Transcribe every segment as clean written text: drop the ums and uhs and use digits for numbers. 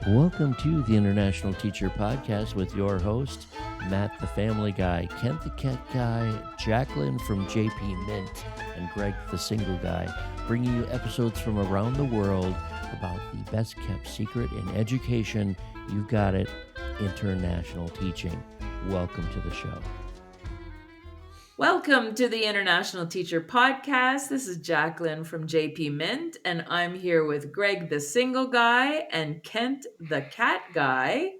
Welcome to the International Teacher Podcast with your host, Matt the Family Guy, Kent the Cat Guy, Jacqueline from JP Mint, and Greg the Single Guy, bringing you episodes from around the world about the best kept secret in education. You got it, international teaching. Welcome to the show. Welcome to the International Teacher Podcast. This is Jacqueline from JP Mint, and I'm here with Greg the Single Guy and Kent the Cat Guy.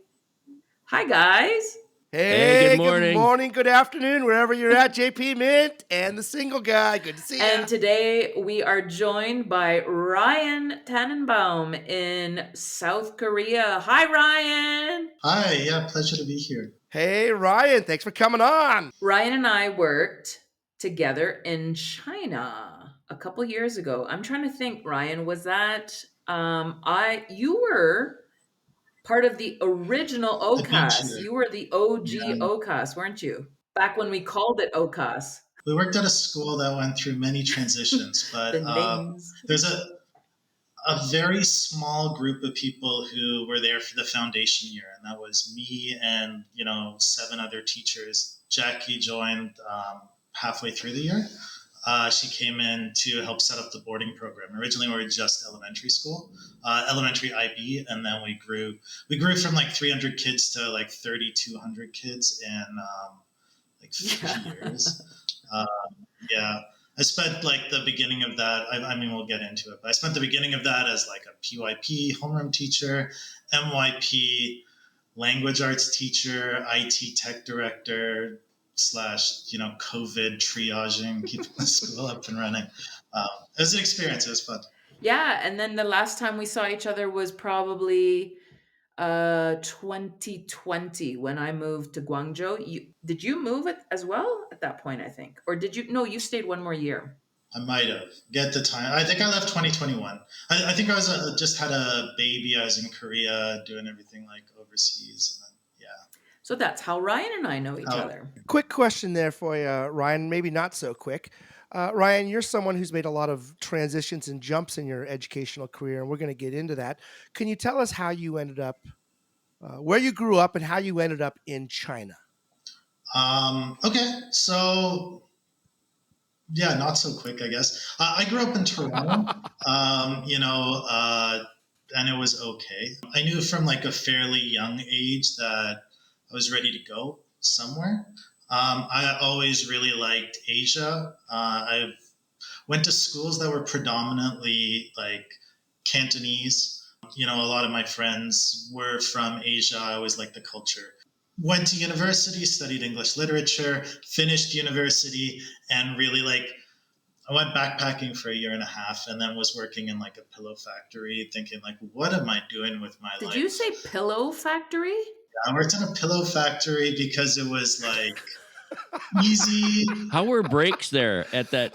Hi, guys. Hey, good morning. Good afternoon, wherever you're at, JP Mint and the Single Guy. Good to see you. And today we are joined by Ryan Tannenbaum in South Korea. Hi, Ryan. Hi, yeah, pleasure to be here. Hey, Ryan, thanks for coming on. Ryan and I worked together in China a couple years ago. I'm trying to think, Ryan, was that you were part of the original OCAS. You were the OG OCAS, weren't you? Back when we called it OCAS. We worked at a school that went through many transitions, but there's a very small group of people who were there for the foundation year, and that was me and 7 other teachers. Jackie joined halfway through the year. She came in to help set up the boarding program. Originally, we were just elementary school, elementary IB, and then we grew from like 300 kids to like 3,200 kids in 3 years. I spent like the beginning of that. I mean, we'll get into it, but I spent the beginning of that as like a PYP homeroom teacher, MYP language arts teacher, IT tech director / COVID triaging, keeping the school up and running. It was an experience. It was fun. Yeah, and then the last time we saw each other was probably 2020 when I moved to Guangzhou. Did you move it as well at that point, I think? Or did you? No, you stayed one more year. I might have. Get the time. I think I left 2021. I think I was just had a baby. I was in Korea doing everything like overseas. And then, So that's how Ryan and I know each other. Quick question there for you, Ryan. Maybe not so quick. Ryan, you're someone who's made a lot of transitions and jumps in your educational career, and we're going to get into that. Can you tell us how you ended up, where you grew up and how you ended up in China? Okay, so not so quick, I guess. I grew up in Toronto, and it was okay. I knew from like a fairly young age that I was ready to go somewhere. I always really liked Asia. I went to schools that were predominantly like Cantonese. A lot of my friends were from Asia. I always liked the culture. Went to university, studied English literature, finished university, and really I went backpacking for a year and a half and then was working in like a pillow factory thinking like, what am I doing with my life? Did you say pillow factory? Yeah, I worked in a pillow factory because it was like easy. How were breaks there at that?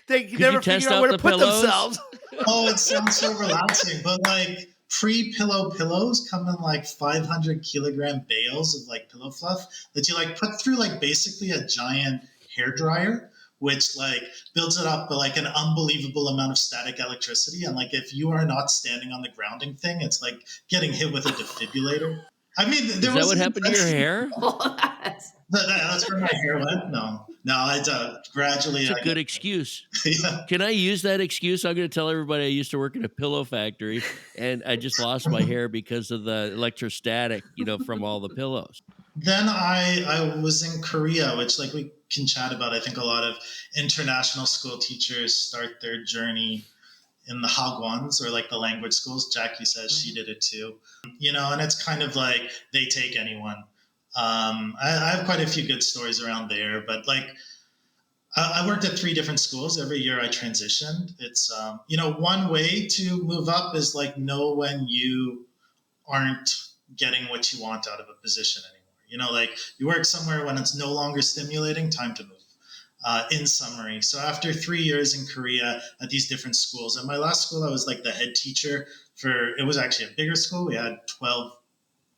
They never figured out where to put themselves. Oh, it sounds so relaxing, but like pre-pillow pillows come in like 500 kilogram bales of like pillow fluff that you like put through like basically a giant hair dryer, which like builds it up like an unbelievable amount of static electricity. And like if you are not standing on the grounding thing, it's like getting hit with a defibrillator. I mean, is that what happened to your hair? That's where my hair went. No, I gradually. It's a good excuse. Yeah. Can I use that excuse? I'm going to tell everybody I used to work in a pillow factory, and I just lost my hair because of the electrostatic, from all the pillows. Then I was in Korea, which like we can chat about. I think a lot of international school teachers start their journey in the hagwons or like the language schools. Jackie says she did it too, and it's kind of like they take anyone. I have quite a few good stories around there, but like I worked at 3 different schools. Every year I transitioned. It's, one way to move up is like know when you aren't getting what you want out of a position anymore. Like you work somewhere when it's no longer stimulating, time to move. In summary, so after 3 years in Korea at these different schools, at my last school, I was like the head teacher it was actually a bigger school. We had 12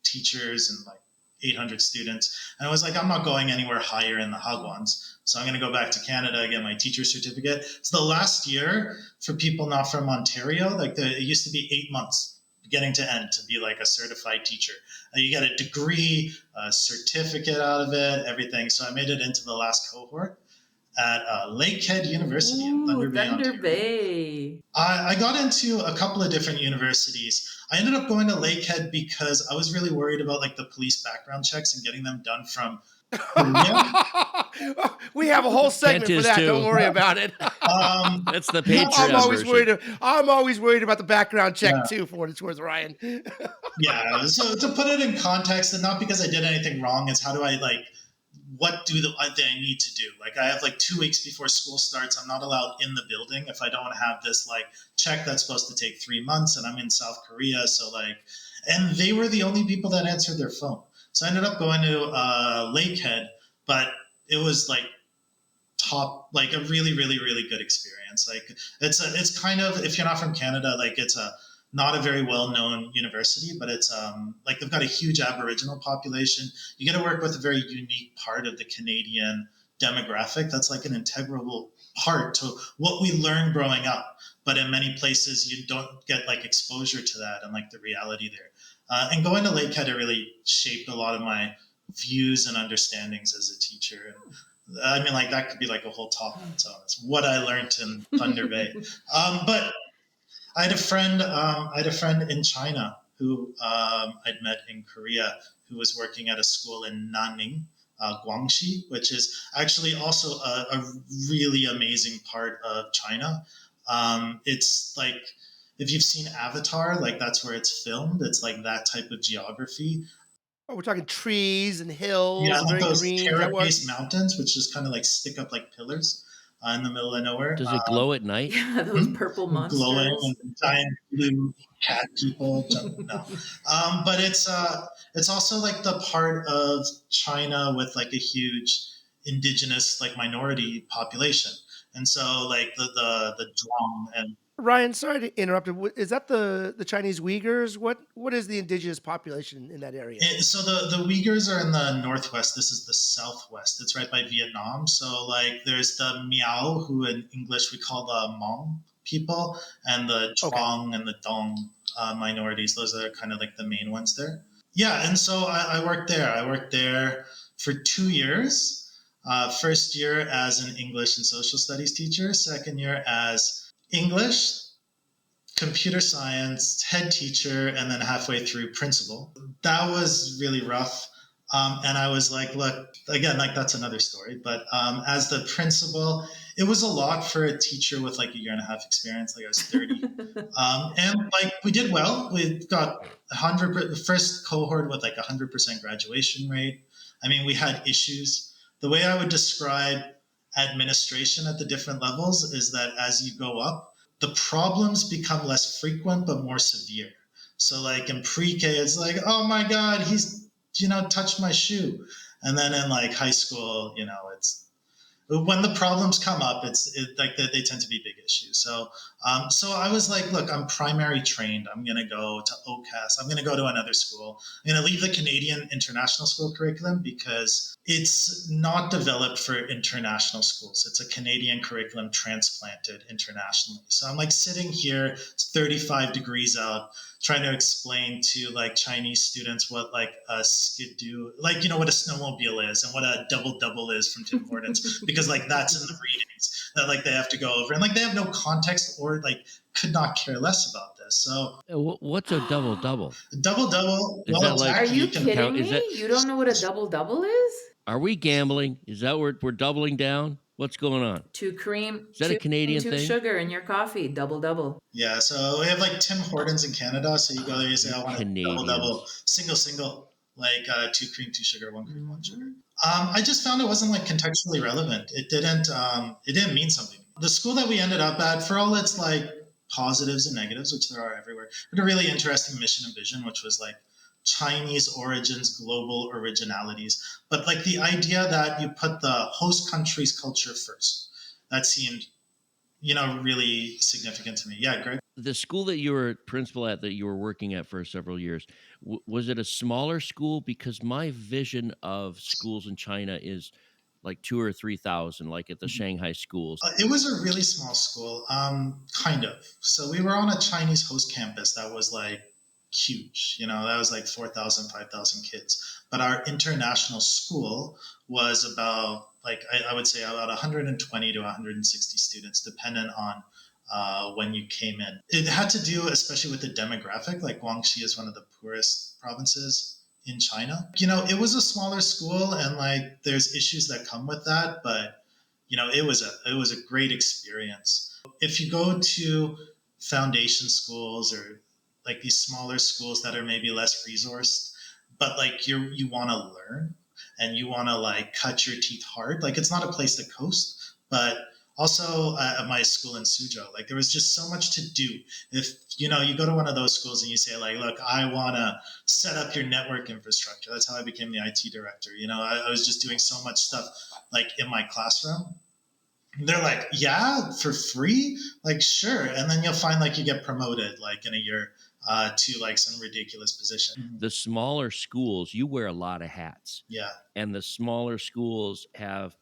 teachers and like 800 students. And I was like, I'm not going anywhere higher in the Hagwons. So I'm going to go back to Canada, get my teacher certificate. So the last year, for people not from Ontario, it used to be 8 months beginning to end to be like a certified teacher. You get a degree, a certificate out of it, everything. So I made it into the last cohort at Lakehead University in Thunder Bay, Ontario. Bay. I got into a couple of different universities. I ended up going to Lakehead because I was really worried about like the police background checks and getting them done from Korea. We have a whole segment Kent for is that. too. Don't worry about it. That's the Yeah, Patreon I'm always version. worried about the background check too, for what it's worth, Ryan. Yeah. So to put it in context, and not because I did anything wrong, is how do I what do I need to do? Like I have like 2 weeks before school starts. I'm not allowed in the building if I don't have this like check that's supposed to take 3 months, and I'm in South Korea. So and they were the only people that answered their phone. So I ended up going to Lakehead, but it was like a really, really, really good experience. Like it's kind of, if you're not from Canada, like it's not a very well-known university, but it's like they've got a huge Aboriginal population. You get to work with a very unique part of the Canadian demographic that's like an integral part to what we learn growing up. But in many places, you don't get like exposure to that and like the reality there. And going to Lakehead, it really shaped a lot of my views and understandings as a teacher. And I mean, like that could be like a whole talk on its own. It's what I learned in Thunder Bay. But I had a friend in China who I'd met in Korea, who was working at a school in Nanning, Guangxi, which is actually also a really amazing part of China. It's like, if you've seen Avatar, like that's where it's filmed. It's like that type of geography. Oh, we're talking trees and hills, Yeah, and like very those green. terrace-based mountains, which just kind of like stick up like pillars in the middle of nowhere. Does it glow at night? Yeah, those purple monsters. Glowing and giant blue cat people. No, but it's also like the part of China with like a huge indigenous like minority population, and so like the Zhuang and Ryan, sorry to interrupt. Is that the Chinese Uyghurs? What is the indigenous population in that area? so the Uyghurs are in the northwest. This is the southwest. It's right by Vietnam. So like there's the Miao, who in English we call the Hmong people, and the Zhuang and the Dong minorities. Those are kind of like the main ones there. Yeah, and so I worked there. I worked there for 2 years. First year as an English and social studies teacher. Second year as English, computer science, head teacher, and then halfway through principal. That was really rough. And I was like, look, again, like that's another story. But as the principal, it was a lot for a teacher with like a year and a half experience. Like I was 30. And like we did well. We got 100, the first cohort with like 100% graduation rate. I mean, we had issues. The way I would describe administration at the different levels is that as you go up, the problems become less frequent but more severe. So like in pre-K, it's like, oh my God, he's touched my shoe. And then in like high school, it's when the problems come up, like they tend to be big issues. So I was like, look, I'm primary trained. I'm going to go to OCAS. I'm going to go to another school. I'm going to leave the Canadian international school curriculum because it's not developed for international schools. It's a Canadian curriculum transplanted internationally. So I'm like sitting here, it's 35 degrees out, trying to explain to like Chinese students what like a skidoo, like, what a snowmobile is and what a double is from Tim Hortons, because like that's in the readings that like they have to go over, and like they have no context or like could not care less about this. So What's a double? Double. Is that like? Are you kidding me? That, you don't know what a double is? Are we gambling? Is that where we're doubling down? What's going on? 2 cream. Is that a Canadian 2 thing? sugar in your coffee. Double. Yeah, so we have like Tim Hortons in Canada. So you go there, you say, I want a double, single, like 2 cream, 2 sugar, 1 cream, 1 sugar. I just found it wasn't like contextually relevant. It didn't mean something. The school that we ended up at, for all its like positives and negatives, which there are everywhere, had a really interesting mission and vision, which was like Chinese origins, global originalities. But like the idea that you put the host country's culture first, that seemed, really significant to me. Yeah, Greg? The school that you were principal at, that you were working at for several years, was it a smaller school? Because my vision of schools in China is like 2 or 3,000, like at the Shanghai schools. It was a really small school, kind of. So we were on a Chinese host campus that was like huge. That was like 4,000, 5,000 kids. But our international school was about, like, I would say about 120 to 160 students, dependent on when you came in. It had to do, especially with the demographic, like Guangxi is one of the poorest provinces in China. It was a smaller school, and like there's issues that come with that, but it was a great experience. If you go to foundation schools or like these smaller schools that are maybe less resourced, but like you want to learn and you want to like cut your teeth hard, like it's not a place to coast. But also at my school in Suzhou, like there was just so much to do. If you go to one of those schools and you say like, look, I want to set up your network infrastructure. That's how I became the IT director. I was just doing so much stuff like in my classroom. They're like, yeah, for free? Like, sure. And then you'll find like you get promoted like in a year to like some ridiculous position. The smaller schools, you wear a lot of hats. Yeah. And the smaller schools have,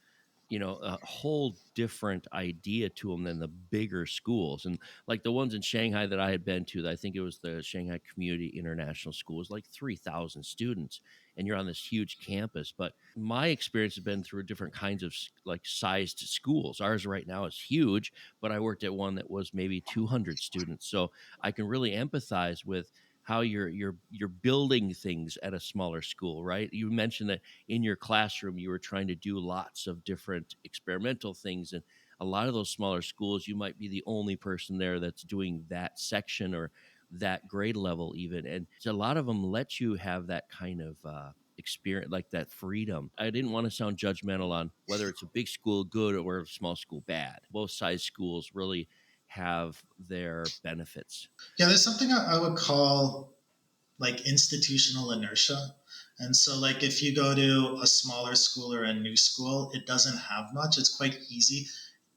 a whole different idea to them than the bigger schools. And like the ones in Shanghai that I had been to, I think it was the Shanghai Community International School, was like 3,000 students, and you're on this huge campus. But my experience has been through different kinds of like sized schools. Ours right now is huge, but I worked at one that was maybe 200 students. So I can really empathize with how you're building things at a smaller school, right? You mentioned that in your classroom you were trying to do lots of different experimental things, and a lot of those smaller schools you might be the only person there that's doing that section or that grade level even, and a lot of them let you have that kind of experience, like that freedom. I didn't want to sound judgmental on whether it's a big school good or a small school bad. Both size schools really have their benefits. Yeah, there's something I would call like institutional inertia. And so like if you go to a smaller school or a new school, it doesn't have much. It's quite easy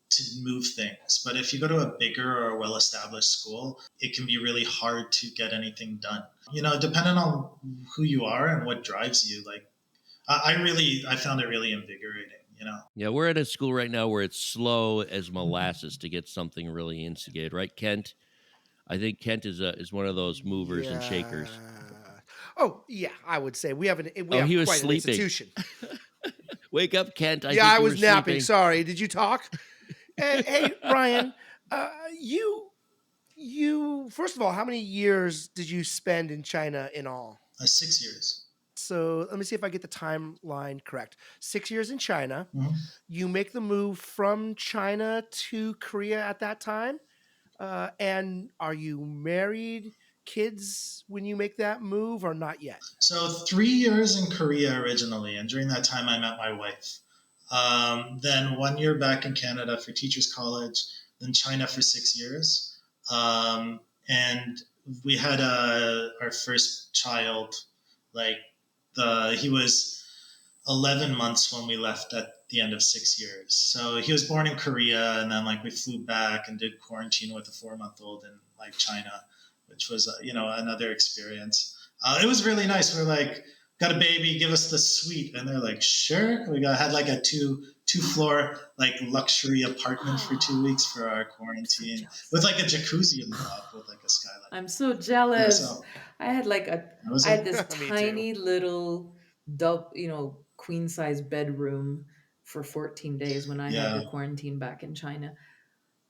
to move things. But if you go to a bigger or well-established school, it can be really hard to get anything done. Depending on who you are and what drives you, like I found it really invigorating. Yeah, we're at a school right now where it's slow as molasses to get something really instigated, right, Kent? I think Kent is one of those movers and shakers. Oh, yeah, I would say we have He was quite sleeping. an institution. Wake up, Kent. I was napping. Sorry. Did you talk? Hey, Ryan, you first of all, how many years did you spend in China in all? 6 years. So let me see if I get the timeline correct. 6 years in China. Mm-hmm. You make the move from China to Korea at that time. And are you married, kids when you make that move, or not yet? So 3 years in Korea originally, and during that time I met my wife. Then 1 year back in Canada for teachers college, then China for 6 years. And we had our first child, like he was 11 months when we left at the end of 6 years. So he was born in Korea, and then like we flew back and did quarantine with a 4-month-old in like China, which was another experience. It was really nice. We're like, got a baby, give us the suite, and they're like, sure. We had like a two floor like luxury apartment for 2 weeks for our quarantine with like a jacuzzi in the top with like a skylight. I'm so jealous. Yeah, so I had this tiny little queen size bedroom for 14 days when I had to quarantine back in China.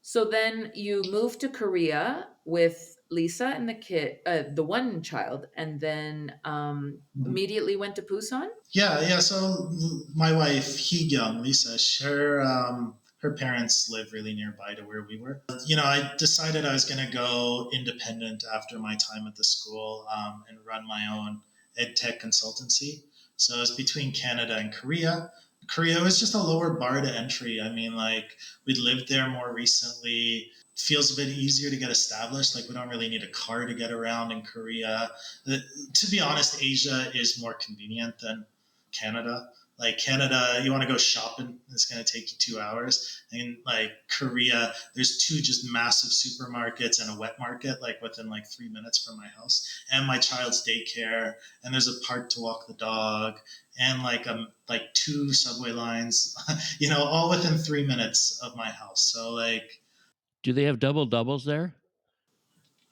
So then you moved to Korea with Lisa and the kid, the one child, and then immediately went to Busan? Yeah. So my wife, Hee-Gyung, Lisa, her parents live really nearby to where we were. I decided I was going to go independent after my time at the school and run my own ed tech consultancy. So it was between Canada and Korea. Korea was just a lower bar to entry. I mean, like we'd lived there more recently. Feels a bit easier to get established. Like we don't really need a car to get around in Korea. To be honest, Asia is more convenient than Canada. Like Canada, you want to go shopping, it's going to take you 2 hours. And like Korea, there's two just massive supermarkets and a wet market, like within like 3 minutes from my house, and my child's daycare. And there's a park to walk the dog, and like two subway lines, all within 3 minutes of my house. So like, Do they have double doubles there?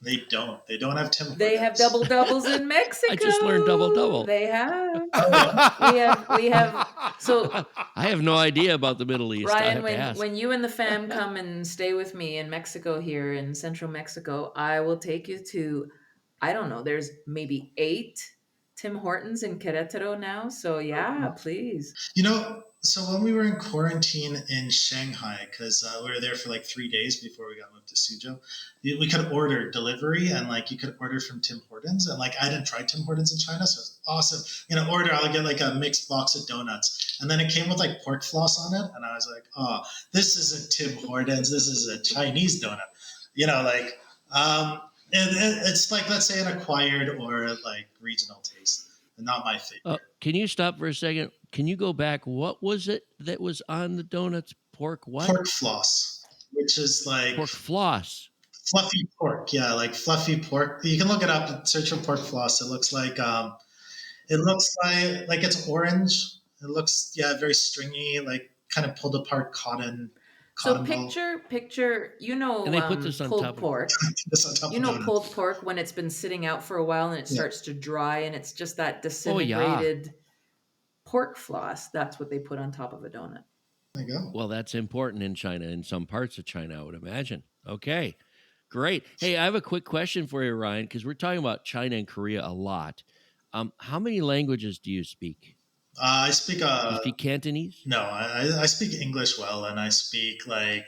they don't. They don't have Tim Hortons. They have double doubles in Mexico. I just learned double double. They have. Oh, We have. So I have no idea about the Middle East. I have to Ryan, ask. when you and the fam come and stay with me in Mexico here in central Mexico, I will take you to, I don't know, there's maybe 8 Tim Hortons in Querétaro now. So yeah, please. So when we were in quarantine in Shanghai, because we were there for like 3 days before we got moved to Suzhou, we could order delivery, and like you could order from Tim Hortons, and like I hadn't tried Tim Hortons in China, so it's awesome. Order, I'll get like a mixed box of donuts, and then it came with like pork floss on it, and I was like, oh, this isn't Tim Hortons, this is a Chinese donut, it's like, let's say, an acquired or like regional taste, and not my favorite. Can you stop for a second? Can you go back? What was it that was on the donuts? Pork what? Pork floss, which is like pork floss. Fluffy pork, yeah, like fluffy pork. You can look it up and search for pork floss. It looks like it's orange. It looks very stringy, like kind of pulled apart cotton. So picture, and they put this on pulled top pork. This on top of pulled pork when it's been sitting out for a while and it starts to dry and it's just that disintegrated pork floss. That's what they put on top of a donut. There you go. Well, that's important in China, in some parts of China, I would imagine. Okay, great. Hey, I have a quick question for you, Ryan, because we're talking about China and Korea a lot. How many languages do you speak? I speak. You speak Cantonese? No, I speak English well, and I speak like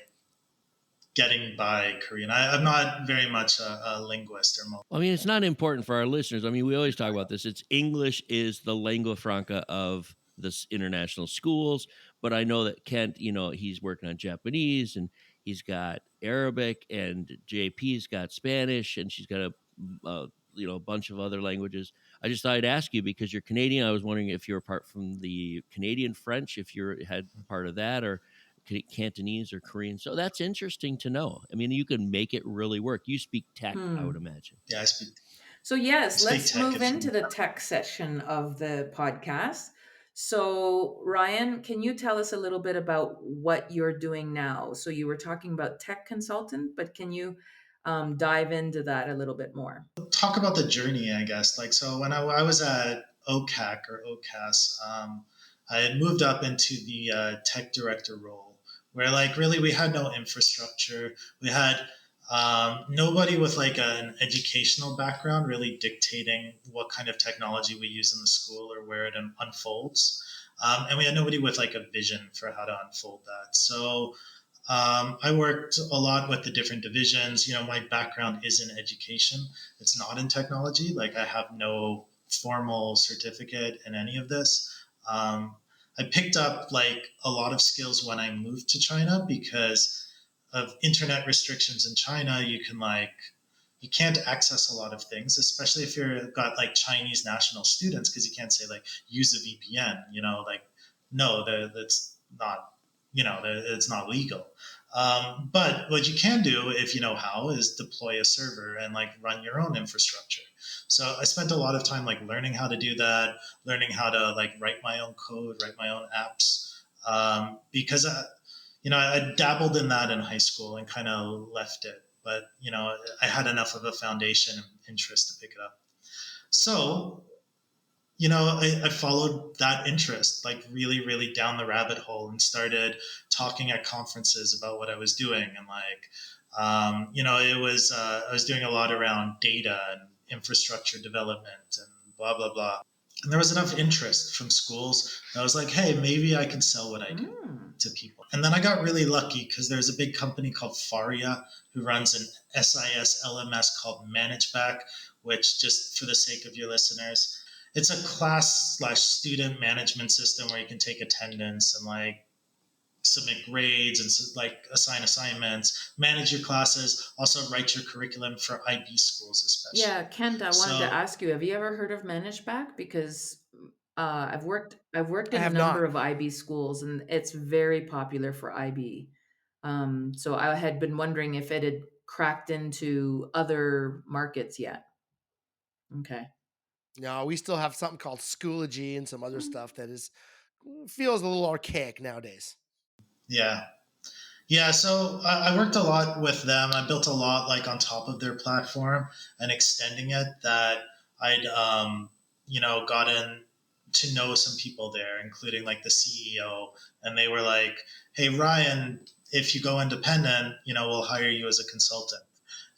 getting by Korean. I'm not very much a linguist or I mean, it's not important for our listeners. I mean, we always talk about this. It's English is the lingua franca of this international schools, but I know that Kent, he's working on Japanese, and he's got Arabic, and JP's got Spanish, and she's got a bunch of other languages. I just thought I'd ask you because you're Canadian. I was wondering if you're apart from the Canadian French, if you had part of that, or Cantonese or Korean. So that's interesting to know. I mean, you can make it really work. You speak tech, I would imagine. Yeah, I speak. So yes, let's move into the tech session of the podcast. So Ryan, can you tell us a little bit about what you're doing now? So you were talking about tech consultant, but can you dive into that a little bit more? Talk about the journey, I guess. Like, so when I was at OCAC or OCAS, I had moved up into the tech director role, where like really we had no infrastructure. We had nobody with like an educational background really dictating what kind of technology we use in the school or where it unfolds. And we had nobody with like a vision for how to unfold that. So I worked a lot with the different divisions. My background is in education. It's not in technology. Like I have no formal certificate in any of this. I picked up like a lot of skills when I moved to China because of internet restrictions in China. You can't access a lot of things, especially if you've got like Chinese national students, because you can't say like use a VPN. No, that's not. It's not legal. But what you can do, if you know how, is deploy a server and like run your own infrastructure. So I spent a lot of time like learning how to do that, learning how to like write my own code, write my own apps, because I dabbled in that in high school and kind of left it. But I had enough of a foundation and interest to pick it up. So I followed that interest like really, really down the rabbit hole and started talking at conferences about what I was doing. And like, it was, I was doing a lot around data and infrastructure development and blah, blah, blah. And there was enough interest from schools that I was like, hey, maybe I can sell what I do to people. And then I got really lucky because there's a big company called Faria who runs an SIS LMS called ManageBack, which, just for the sake of your listeners, it's a class/student management system where you can take attendance and like submit grades and like assign assignments, manage your classes, also write your curriculum for IB schools especially. Yeah, Kent, I wanted to ask you, have you ever heard of ManageBack? Because I've worked I in a have number not. of IB schools, and it's very popular for IB. So I had been wondering if it had cracked into other markets yet. Okay. No, we still have something called Schoology and some other Mm. stuff that is feels a little archaic nowadays. Yeah. Yeah, so I worked a lot with them. I built a lot like on top of their platform and extending it that I'd gotten to know some people there, including like the CEO, and they were like, "Hey Ryan, if you go independent, we'll hire you as a consultant."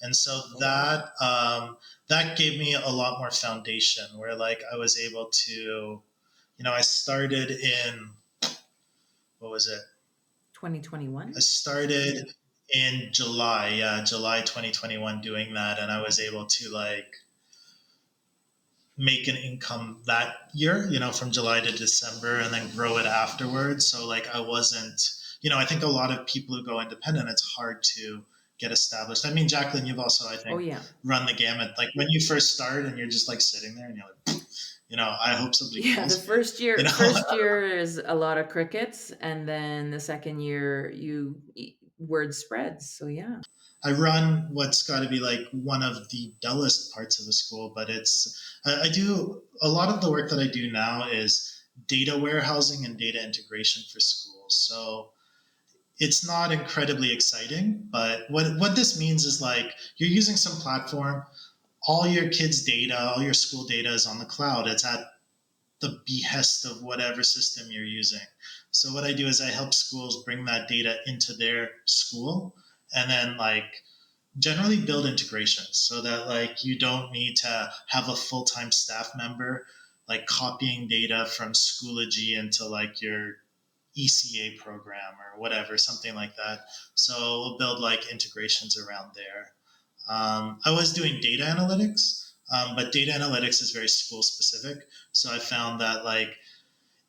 And so Oh wow. that gave me a lot more foundation where like I was able to, I started in, what was it? I 2021? started in July, yeah, July 2021 doing that. And I was able to like make an income that year, from July to December and then grow it afterwards. So like I wasn't, I think a lot of people who go independent, it's hard to get established. I mean, Jacqueline, you've also, I Oh think, yeah. run the gamut. Like when you first start and you're just like sitting there and you're like, I hope somebody Yeah, the calls me, first you year know? first year is a lot of crickets, and then the second year word spreads. So yeah. I run what's got to be like one of the dullest parts of the school, but I do a lot of the work that I do now is data warehousing and data integration for schools. So it's not incredibly exciting, but what this means is like you're using some platform, all your kids' data, all your school data is on the cloud. It's at the behest of whatever system you're using. So what I do is I help schools bring that data into their school and then like generally build integrations so that like you don't need to have a full-time staff member like copying data from Schoology into like your ECA program or whatever, something like that. So we'll build like integrations around there. I was doing data analytics, but data analytics is very school specific. So I found that like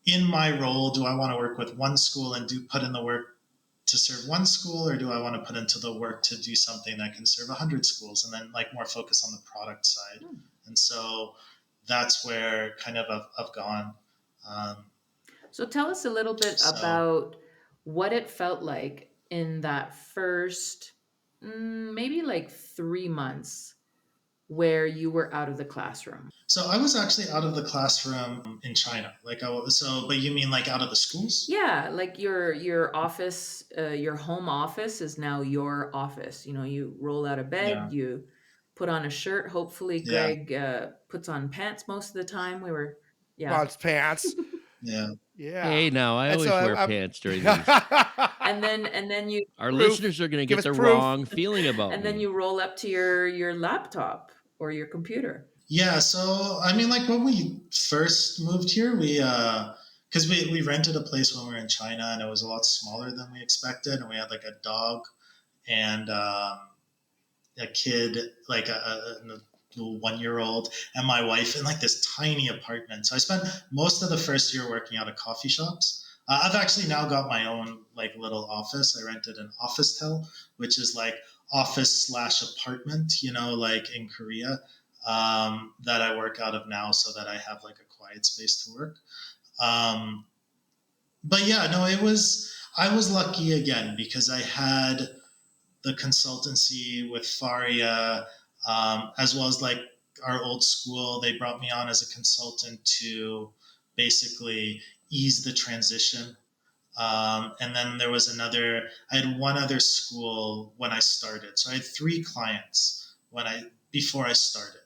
in my role, do I want to work with one school and put in the work to serve one school, or do I want to put into the work to do something that can serve 100 schools and then like more focus on the product side? Hmm. And so that's where kind of I've gone. Um, So tell us a little bit so about what it felt like in that first, maybe like 3 months where you were out of the classroom. so I was actually out of the classroom in China. Like but you mean like out of the schools? Yeah, like your office, your home office is now your office. You roll out of bed, Yeah, you put on a shirt. Hopefully, yeah, Greg puts on pants most of the time. Yeah, Bunch pants. yeah. Yeah. Hey, now I And so always wear pants during these. and then you Our proof. listeners are going to Give get us the proof. wrong feeling about and then me. you roll up to your laptop or your computer. Yeah, so I mean, like when we first moved here, because we rented a place when we were in China, and it was a lot smaller than we expected, and we had like a dog and a kid, like a 1 year old, and my wife in like this tiny apartment. So I spent most of the first year working out of coffee shops. I've actually now got my own like little office. I rented an office tel, which is like office slash apartment, like in Korea, that I work out of now so that I have like a quiet space to work. Um, but yeah, no, I was lucky again because I had the consultancy with Faria, as well as like our old school. They brought me on as a consultant to basically ease the transition. And then there was I had one other school when I started. So I had 3 clients before I started.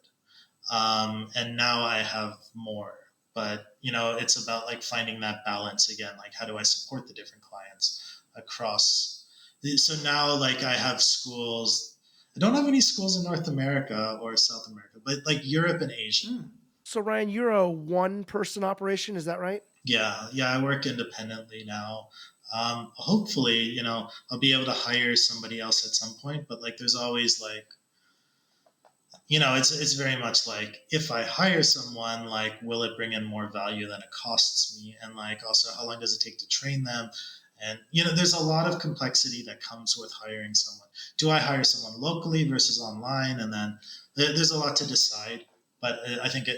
And now I have more. But, it's about like finding that balance again. Like, how do I support the different clients across? So now, like, I have schools. I don't have any schools in North America or South America, but like Europe and Asia. Mm. So Ryan, you're a one-person operation, is that right? Yeah, yeah, I work independently now. Hopefully, I'll be able to hire somebody else at some point, but like, there's always like, it's very much like if I hire someone, like, will it bring in more value than it costs me? And like, also, how long does it take to train them? And, there's a lot of complexity that comes with hiring someone. Do I hire someone locally versus online? And then there's a lot to decide. But I think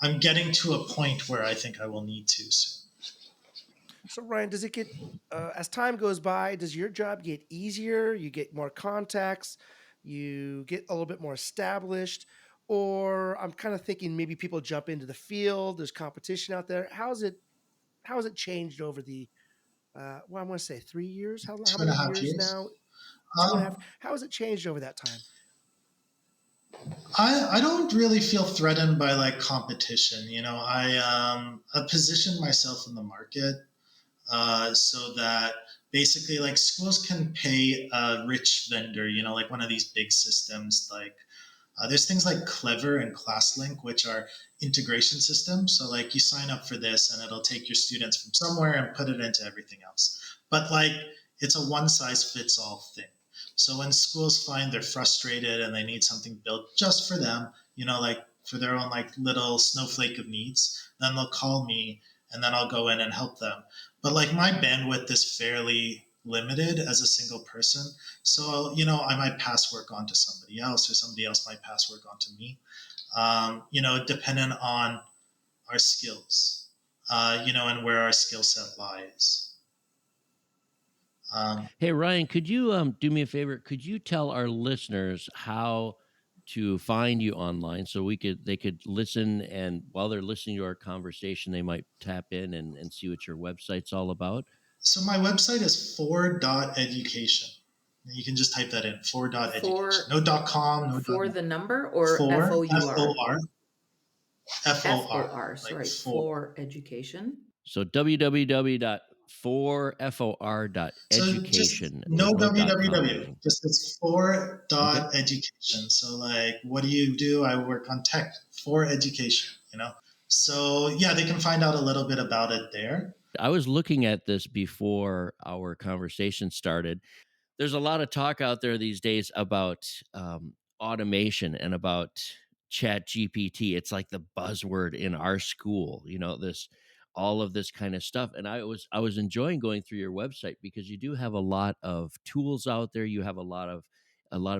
I'm getting to a point where I think I will need to soon. So Ryan, does it get as time goes by, does your job get easier? You get more contacts, you get a little bit more established, or I'm kind of thinking maybe people jump into the field, there's competition out there. How has it changed over the well, I want to say 3 years? How Two and a many half years years. now? Two and a half. Um, How has it changed over that time? I don't really feel threatened by like competition. I position myself in the market so that basically like schools can pay a rich vendor, like one of these big systems like there's things like Clever and ClassLink, which are integration systems. So like you sign up for this and it'll take your students from somewhere and put it into everything else. But like it's a one size fits all thing. So when schools find they're frustrated and they need something built just for them, like for their own like little snowflake of needs, then they'll call me and then I'll go in and help them. But like my bandwidth is fairly limited as a single person. So, I might pass work on to somebody else or somebody else might pass work on to me, depending on our skills, and where our skill set lies. Hey Ryan, could you do me a favor? Could you tell our listeners how to find you online so they could listen, and while they're listening to our conversation, they might tap in and see what your website's all about? So my website is for.education. You can just type that in, for.education. No .com, no For the number or for, FOUR? FOR, FOR, like sorry, for. for education. So So just www.for.education. no There's no .com or www. anything. Just it's for Okay. education. So like, what do you do? I work on tech for education. So yeah, they can find out a little bit about it there. I was looking at this before our conversation started. There's a lot of talk out there these days about automation and about chat GPT. It's like the buzzword in our school, this all of this kind of stuff. And I was enjoying going through your website because you do have a lot of tools out there. You have a lot of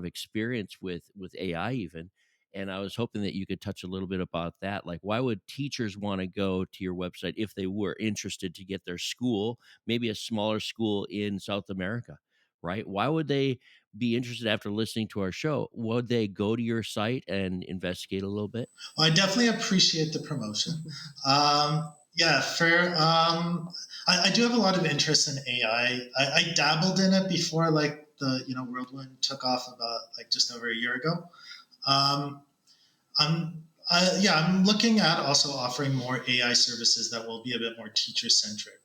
experience with AI even. And I was hoping that you could touch a little bit about that. Like, why would teachers want to go to your website if they were interested to get their school, maybe a smaller school in South America? Right? Why would they be interested after listening to our show? Would they go to your site and investigate a little bit? Well, I definitely appreciate the promotion. Yeah, fair. I do have a lot of interest in AI. I dabbled in it before, like the whirlwind took off about like just over a year ago. Um, I'm looking at also offering more AI services that will be a bit more teacher centric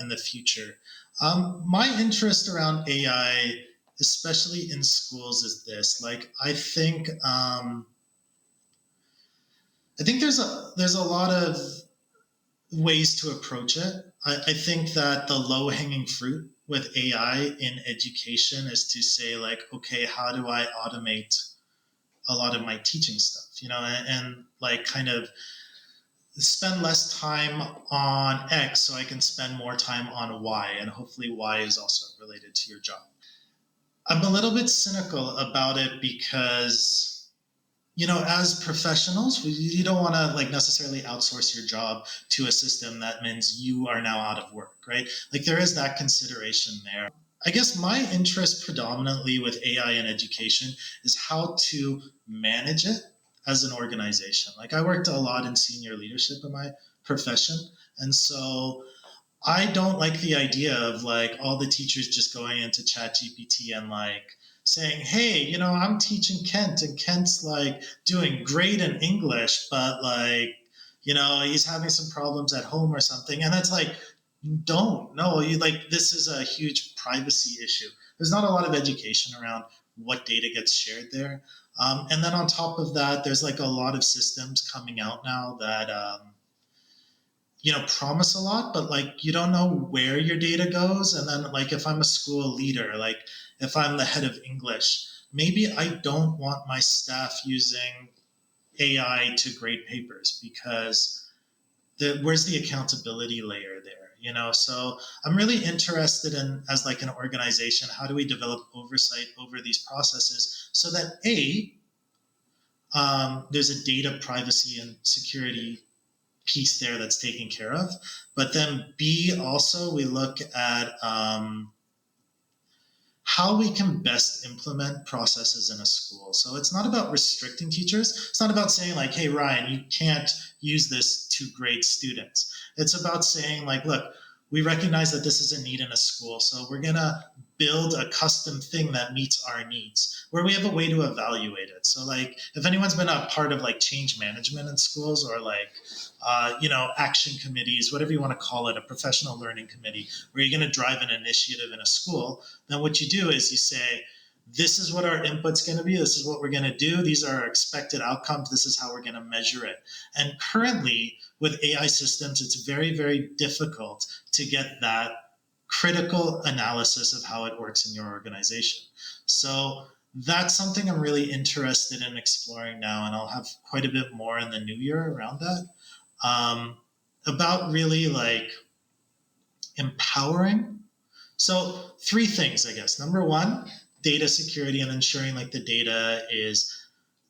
in the future. My interest around AI, especially in schools, is this. Like, I think there's a lot of ways to approach it. I think that the low hanging fruit with AI in education is to say like, okay, how do I automate a lot of my teaching stuff, and like kind of spend less time on X so I can spend more time on Y, and hopefully Y is also related to your job. I'm a little bit cynical about it because as professionals, you don't want to like necessarily outsource your job to a system that means you are now out of work, right? Like there is that consideration there. I guess my interest predominantly with AI in education is how to manage it as an organization. Like I worked a lot in senior leadership in my profession. And so I don't like the idea of like all the teachers just going into chat GPT and like saying, hey, I'm teaching Kent and Kent's like doing great in English, but like, he's having some problems at home or something. And it's like, don't, no, you like, this is a huge privacy issue. There's not a lot of education around what data gets shared there. And then on top of that, there's like a lot of systems coming out now that, promise a lot, but like you don't know where your data goes. And then like if I'm a school leader, like if I'm the head of English, maybe I don't want my staff using AI to grade papers because where's the accountability layer there? So I'm really interested in, as like an organization, how do we develop oversight over these processes so that there's a data privacy and security piece there that's taken care of. But then B, also we look at how we can best implement processes in a school. So it's not about restricting teachers. It's not about saying like, hey, Ryan, you can't use this to grade students. It's about saying like, look, we recognize that this is a need in a school. So we're going to build a custom thing that meets our needs where we have a way to evaluate it. So like if anyone's been a part of like change management in schools or like, action committees, whatever you want to call it, a professional learning committee, where you're going to drive an initiative in a school, then what you do is you say, this is what our input's going to be. This is what we're going to do. These are our expected outcomes. This is how we're going to measure it. And currently, with AI systems, it's very, very difficult to get that critical analysis of how it works in your organization. So that's something I'm really interested in exploring now, and I'll have quite a bit more in the new year around that. About really like empowering. So three things, I guess. Number one, data security and ensuring like the data is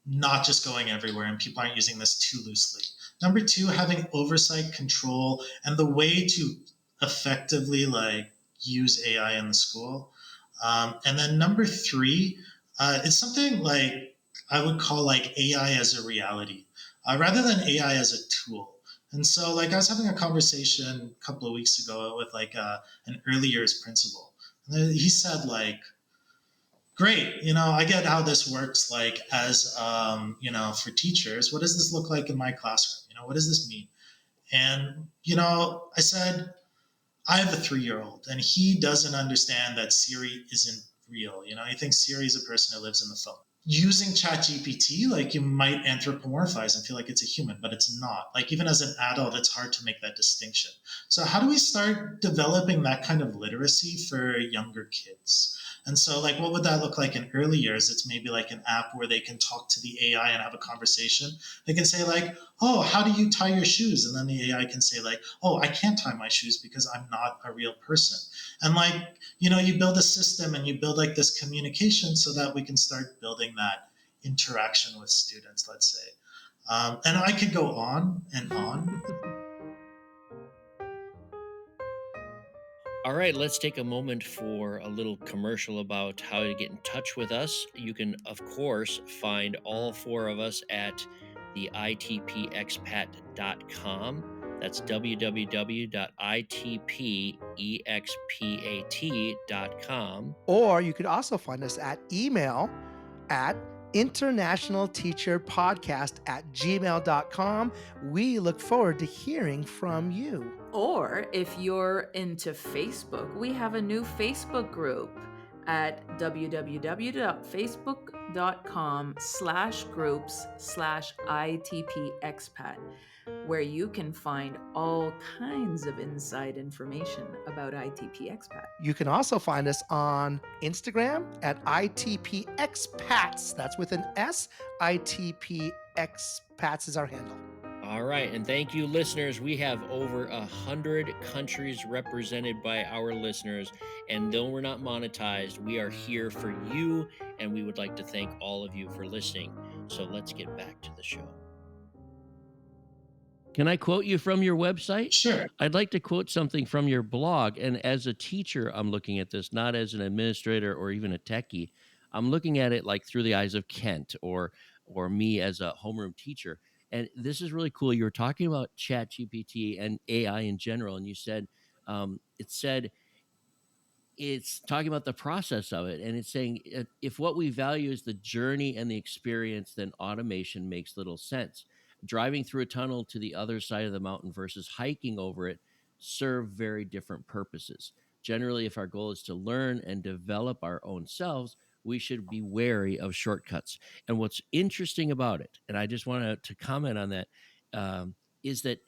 not just going everywhere and people aren't using this too loosely. Number two, having oversight, control, and the way to effectively like use AI in the school. And then number three, it's something like I would call like AI as a reality, rather than AI as a tool. And so, like, I was having a conversation a couple of weeks ago with like an early years principal, and he said, like, "Great, I get how this works. Like, as for teachers, what does this look like in my classroom? What does this mean?" And I said, I have a 3-year-old, and he doesn't understand that Siri isn't real. He thinks Siri is a person who lives in the phone. Using ChatGPT, like you might anthropomorphize and feel like it's a human, but it's not. Like even as an adult, it's hard to make that distinction. So how do we start developing that kind of literacy for younger kids? And so like, what would that look like in early years? It's maybe like an app where they can talk to the AI and have a conversation. They can say like, oh, how do you tie your shoes? And then the AI can say like, oh, I can't tie my shoes because I'm not a real person. And like, you build a system and you build like this communication so that we can start building that interaction with students, let's say. And I could go on and on. All right, let's take a moment for a little commercial about how to get in touch with us. You can, of course, find all four of us at the itpexpat.com. That's www.itpexpat.com. Or you could also find us at email at internationalteacherpodcast@gmail.com. We look forward to hearing from you. Or if you're into Facebook, we have a new Facebook group at www.facebook.com/groups/ITPexpat, where you can find all kinds of inside information about ITP Expat. You can also find us on Instagram at ITP Expats. That's with an S. ITP Expats is our handle. All right, and thank you, listeners. We have over 100 countries represented by our listeners, and though we're not monetized, we are here for you, and we would like to thank all of you for listening. So let's get back to the show. Can I quote you from your website? Sure. I'd like to quote something from your blog, and as a teacher, I'm looking at this, not as an administrator or even a techie. I'm looking at it like through the eyes of Kent or me as a homeroom teacher. And this is really cool. You were talking about ChatGPT and AI in general, and you said it's talking about the process of it, and it's saying if what we value is the journey and the experience, then automation makes little sense. Driving through a tunnel to the other side of the mountain versus hiking over it serve very different purposes. Generally, if our goal is to learn and develop our own selves, we should be wary of shortcuts. And what's interesting about it, and I just want to comment on that, is that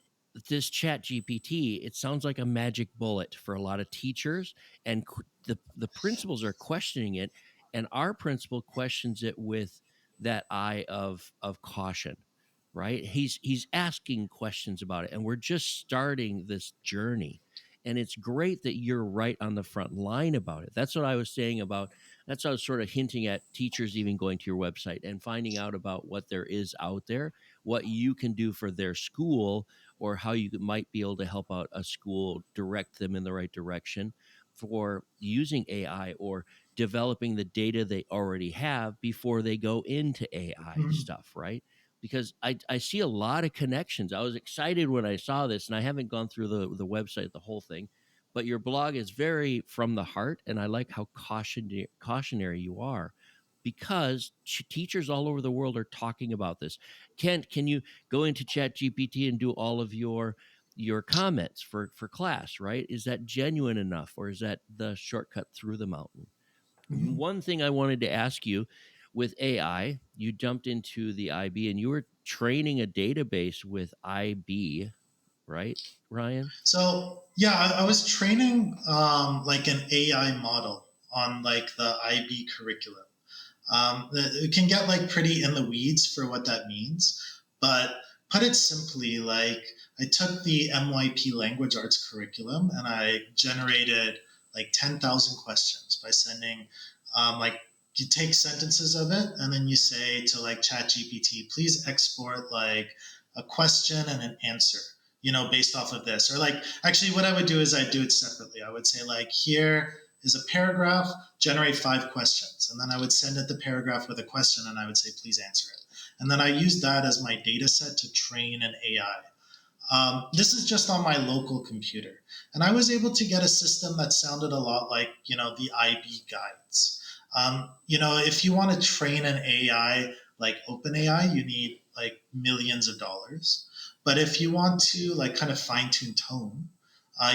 this Chat GPT, it sounds like a magic bullet for a lot of teachers, and the principals are questioning it, and our principal questions it with that eye of caution, right? He's asking questions about it, and we're just starting this journey. And it's great that you're right on the front line about it. That's what I was saying about, that's what I was sort of hinting at teachers even going to your website and finding out about what there is out there, what you can do for their school, or how you might be able to help out a school, direct them in the right direction for using AI or developing the data they already have before they go into AI stuff, right? Because I see a lot of connections. I was excited when I saw this, and I haven't gone through the website, the whole thing, but your blog is very from the heart, and I like how cautionary you are, because teachers all over the world are talking about this. Kent, can you go into Chat GPT and do all of your comments for class, right? Is that genuine enough, or is that the shortcut through the mountain? One thing I wanted to ask you, with AI, you jumped into the IB and you were training a database with IB, right, Ryan? So yeah, I was training like an AI model on like the IB curriculum. It can get like pretty in the weeds for what that means, but put it simply, like I took the MYP language arts curriculum and I generated like 10,000 questions by sending like you take sentences of it and then you say to like ChatGPT, please export like a question and an answer, you know, based off of this. Or like actually what I would do is I'd do it separately. I would say like, here is a paragraph, generate 5 questions. And then I would send it the paragraph with a question and I would say, please answer it. And then I used that as my data set to train an AI. This is just on my local computer. And I was able to get a system that sounded a lot like, you know, the IB guides. You know, if you want to train an AI like OpenAI, you need like millions of dollars. But if you want to like kind of fine tune tone,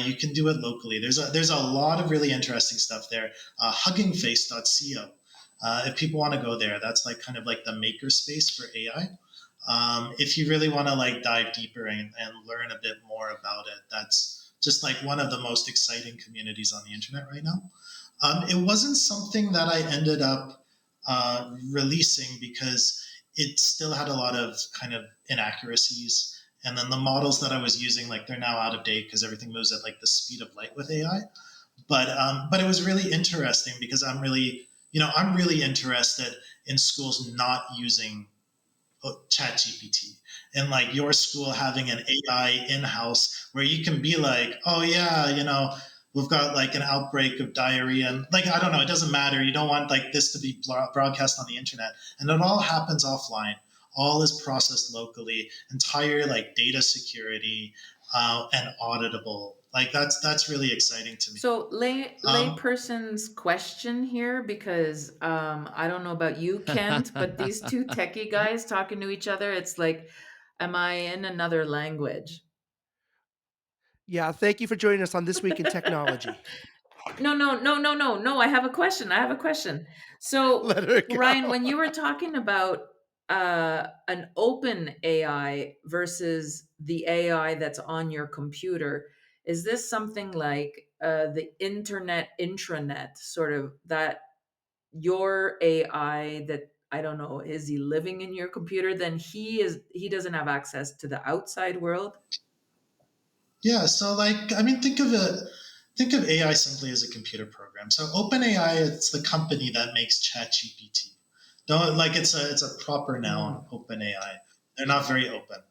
you can do it locally. There's a lot of really interesting stuff there. Huggingface.co. If people want to go there, that's like kind of like the maker space for AI. If you really want to like dive deeper and learn a bit more about it, that's just like one of the most exciting communities on the internet right now. It wasn't something that I ended up releasing because it still had a lot of kind of inaccuracies. And then the models that I was using, like they're now out of date because everything moves at like the speed of light with AI. But it was really interesting because I'm really interested in schools not using ChatGPT and like your school having an AI in-house where you can be like, oh yeah, you know, we've got like an outbreak of diarrhea and like, I don't know, it doesn't matter. You don't want like this to be broadcast on the internet. And it all happens offline. All is processed locally, entire like data security and auditable. Like that's really exciting to me. So layperson's question here, because I don't know about you, Kent, but these two techie guys talking to each other, it's like, am I in another language? Yeah, thank you for joining us on This Week in Technology. No. I have a question. So, Let her go. Ryan, when you were talking about an open AI versus the AI that's on your computer, is this something like the internet intranet, sort of that your AI that, I don't know, is he living in your computer? Then he doesn't have access to the outside world. Yeah, so like I mean, think of AI simply as a computer program. So OpenAI, it's the company that makes ChatGPT. Don't like it's a proper noun. OpenAI. They're not very open.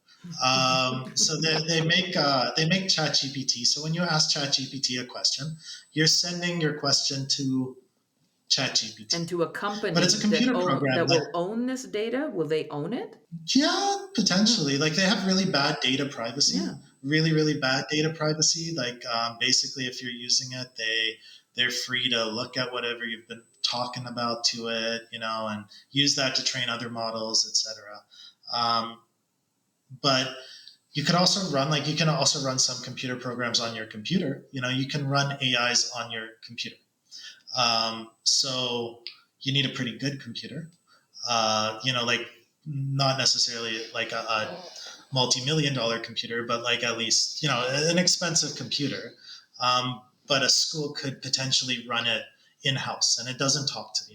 So they make ChatGPT. So when you ask ChatGPT a question, you're sending your question to ChatGPT. And to a company But it's a computer program that will own this data. Will they own it? Yeah, potentially. Like they have really bad data privacy. Yeah. Really, really bad data privacy. Like basically, if you're using it, they're free to look at whatever you've been talking about to it, you know, and use that to train other models, etc. But you can also run some computer programs on your computer. You know, you can run AIs on your computer. So you need a pretty good computer. You know, like not necessarily like a multi-million dollar computer, but like at least, you know, an expensive computer. But a school could potentially run it in-house and it doesn't talk to the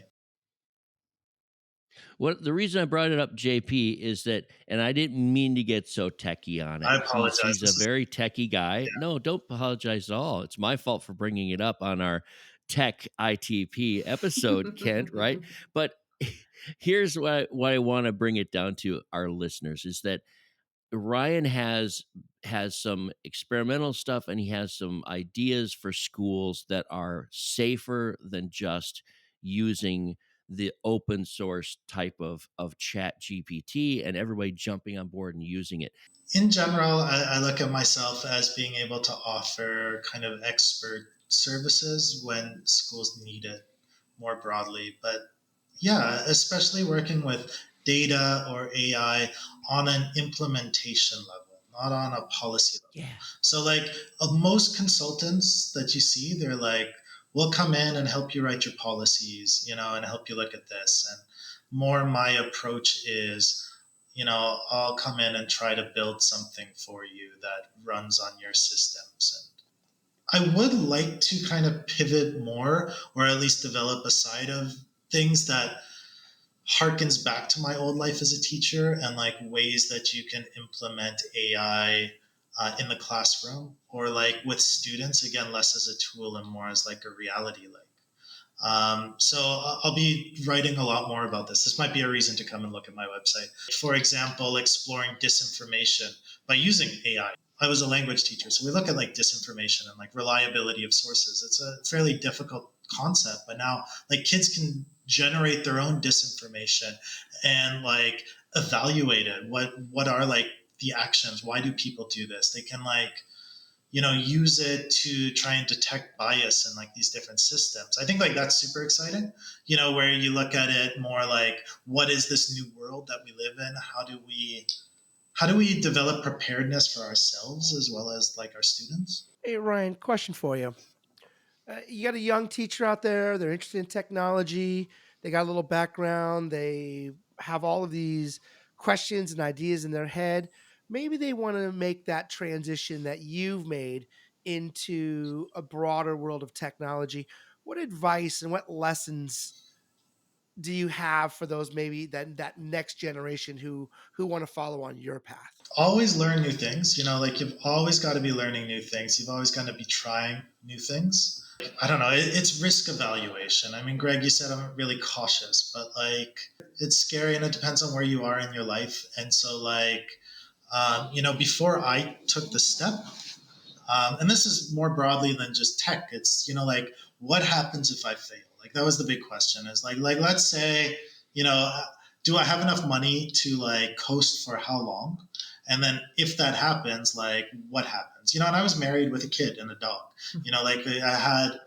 What the reason I brought it up, JP, is that, and I didn't mean to get so techie on it. I apologize. He's a very techie guy. No, don't apologize at all. It's my fault for bringing it up on our tech ITP episode, Kent, right? But here's what I want to bring it down to our listeners is that Ryan has some experimental stuff, and he has some ideas for schools that are safer than just using the open source type of chat GPT and everybody jumping on board and using it. In general, I look at myself as being able to offer kind of expert services when schools need it more broadly. But yeah, especially working with data or AI on an implementation level, not on a policy level. Yeah. So, like most consultants that you see, they're like, we'll come in and help you write your policies, and help you look at this. And more my approach is, I'll come in and try to build something for you that runs on your systems. And I would like to kind of pivot more, or at least develop a side of things that harkens back to my old life as a teacher, and like ways that you can implement AI in the classroom, or like with students, again, less as a tool and more as like a reality. So I'll be writing a lot more about this. This might be a reason to come and look at my website. For example, exploring disinformation by using AI. I was a language teacher, so we look at like disinformation and like reliability of sources. It's a fairly difficult concept, but now like kids can generate their own disinformation and like evaluate it. What are like the actions? Why do people do this? They can like use it to try and detect bias in like these different systems. I think like that's super exciting, where you look at it more like, what is this new world that we live in? How do we develop preparedness for ourselves as well as like our students? Hey, Ryan, question for you. You got a young teacher out there, they're interested in technology, they got a little background, they have all of these questions and ideas in their head. Maybe they want to make that transition that you've made into a broader world of technology. What advice and what lessons do you have for those, maybe that next generation who want to follow on your path? Always learn new things. Like you've always got to be learning new things. You've always got to be trying new things. I don't know. It's risk evaluation. I mean, Greg, you said I'm really cautious, but like it's scary, and it depends on where you are in your life. And so, like, before I took the step, and this is more broadly than just tech. It's like, what happens if I fail? Like that was the big question. Is like let's say, do I have enough money to like coast for how long? And then if that happens, like what happens? And I was married with a kid and a dog. Like I had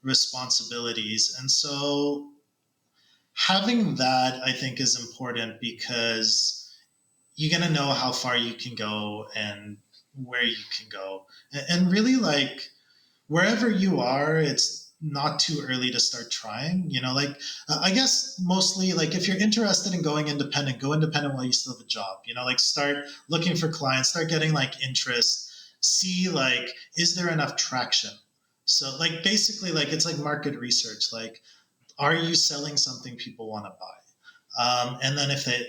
responsibilities, and so having that I think is important, because you're going to know how far you can go and where you can go. And really, like, wherever you are, it's not too early to start trying. I guess mostly, like, if you're interested in going independent, go independent while you still have a job. Like, start looking for clients, start getting, like, interest, see, like, is there enough traction? So, like, basically, like, it's like market research. Like, are you selling something people want to buy? And then if they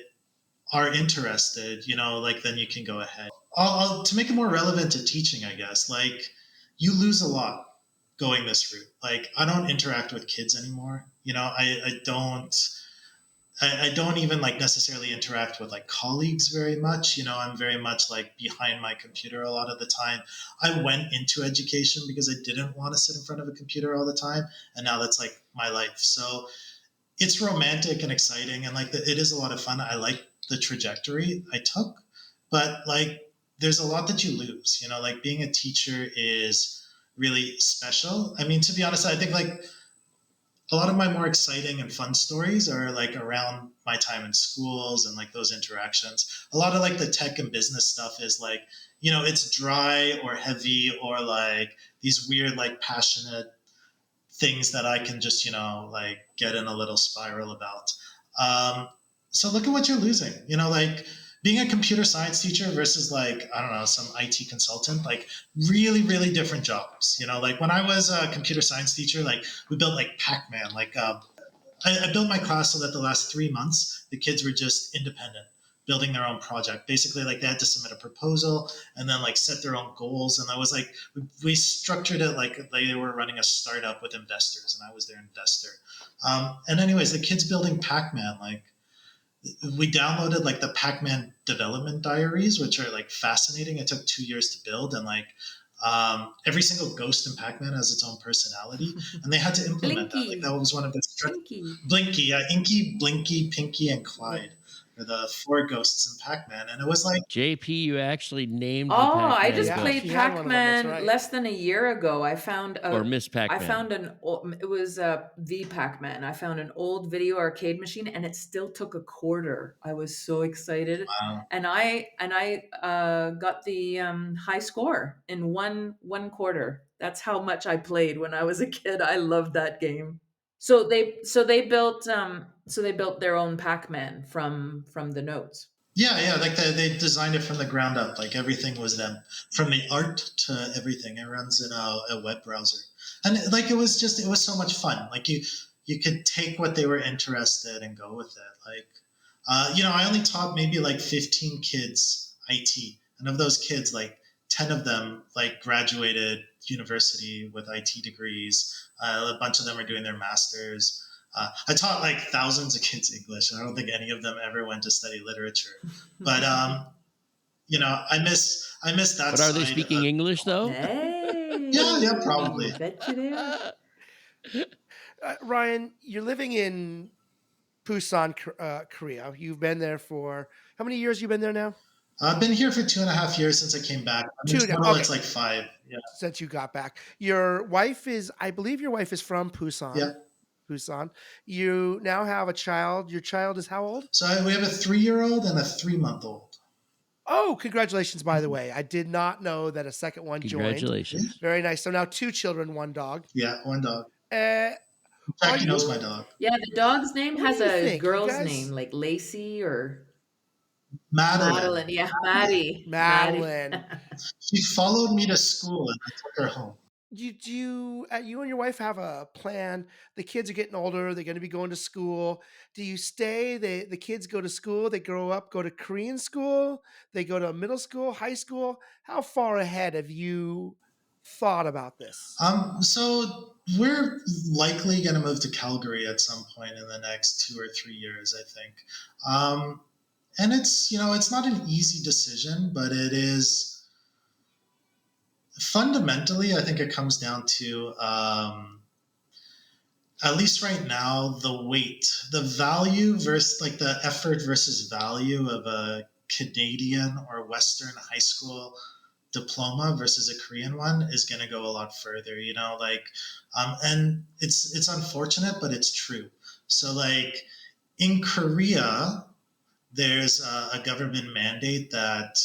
are interested, like then you can go ahead. To make it more relevant to teaching, I guess, like you lose a lot going this route. Like I don't interact with kids anymore. I don't even like necessarily interact with like colleagues very much. I'm very much like behind my computer a lot of the time. I went into education because I didn't want to sit in front of a computer all the time. And now that's like my life. So it's romantic and exciting, and like it is a lot of fun. I like the trajectory I took, but like there's a lot that you lose. Like being a teacher is really special. I mean, to be honest, I think like a lot of my more exciting and fun stories are like around my time in schools and like those interactions. A lot of like the tech and business stuff is like, it's dry or heavy or like these weird, like passionate things that I can just, like get in a little spiral about. So look at what you're losing, like being a computer science teacher versus like, I don't know, some IT consultant, like really, really different jobs. Like when I was a computer science teacher, like we built like Pac-Man, like I built my class so that the last 3 months, the kids were just independent, building their own project. Basically, like they had to submit a proposal and then like set their own goals. And I was like, we structured it like they were running a startup with investors, and I was their investor. And anyways, the kids building Pac-Man, like we downloaded like the Pac-Man development diaries, which are like fascinating. It took 2 years to build, and like every single ghost in Pac-Man has its own personality, and they had to implement that. Like that was one of the Blinky, Inky, Blinky, Pinky, and Clyde are the four ghosts in Pac-Man, and it was like JP, you actually named the Oh, Pac-Man I just Yeah, ghost. played he had one of them, that's Pac-Man right. less than a year ago. I found Or Miss I Pac-Man. found it was the Pac-Man. I found an old video arcade machine, and it still took a quarter. I was so excited, and I got the high score in one quarter. That's how much I played when I was a kid. I loved that game. So they built their own Pac-Man from the notes. yeah, like they designed it from the ground up. Like everything was them, from the art to everything. It runs in a web browser, and like it was so much fun. Like you could take what they were interested and go with it. Like I only taught maybe like 15 kids IT, and of those kids, like 10 of them like graduated university with IT degrees. A bunch of them are doing their masters. I taught like thousands of kids English, and I don't think any of them ever went to study literature. But I miss that. But are they speaking English though? Hey, Yeah, probably. you bet you do. Ryan, you're living in Busan, Korea. You've been there for how many years? You've been there now? I've been here for 2.5 years since I came back. Two. Total, Okay. it's like 5. Yeah. Since you got back, your wife is, I believe, your wife is from Busan. Yeah. Busan. You now have a child. Your child is how old? So we have a 3-year-old and a 3-month-old. Oh, congratulations, by the way. I did not know that a second one joined. Congratulations. Very nice. So now 2 children, 1 dog. Yeah, 1 dog. Jackie knows my dog. Yeah, the dog's name What has do you a think? You girl's guys- name, like Lacey or Madeline. Yeah, Maddie. Madeline. She followed me to school, and I took her home. You and your wife have a plan? The kids are getting older. They're going to be going to school. Do you stay? The kids go to school. They grow up, go to Korean school. They go to middle school, high school. How far ahead have you thought about this? So we're likely going to move to Calgary at some point in the next 2 or 3 years, I think. And it's not an easy decision, but it is. Fundamentally, I think it comes down to, at least right now, the value versus like the effort versus value of a Canadian or Western high school diploma versus a Korean one is going to go a lot further, and it's unfortunate, but it's true. So like in Korea, there's a government mandate that